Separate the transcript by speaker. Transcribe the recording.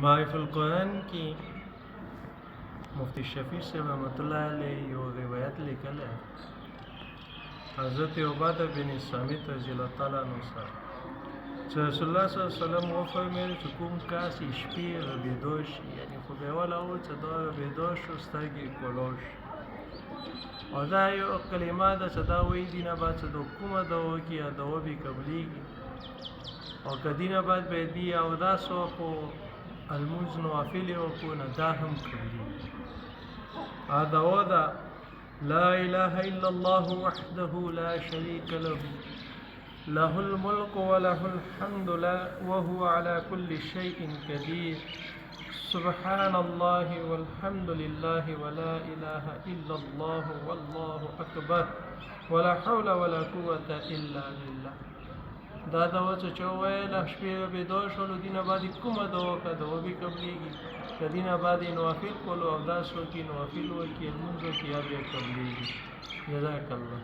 Speaker 1: معرف القرآن کی مفتی شفیع صاحب رحمۃ اللہ علیہ یو روایت لیکل ہے حضرت عبادہ بن صامت رضی اللہ تعالیٰ عنہ سره چې رسول الله صلی الله علیه وسلم وفرمیل چې کوم کس شپې ربېدو شي یعنی خو به ولا و چې دا ربېدو شو سترګې کولو شي او دا یو کلمه ده چې دا وایي دینه بعد چې د کومه دوا کې یا دوا به قبلیږي او که دینه بعد به دی او دا سو خو الموز نوافل وکړو نه دا هم قبلیږي دوا ده لا إله إلا الله وحده لا شريك له له الملك وله الحمد وهو على كل شيء قدير سبحان الله والحمد لله ولا إله إلا الله والله أكبر ولا حول ولا قوة إلا بالله دا دوا چې ویله شپې بېدو شولو دینه بعد کومه دوا که دوا به قبلیږي که دینه بعد نوافل کولو اوداس وکړي نوافل وکړي لمونځ وکړي یا به قبلیږي جزاک الله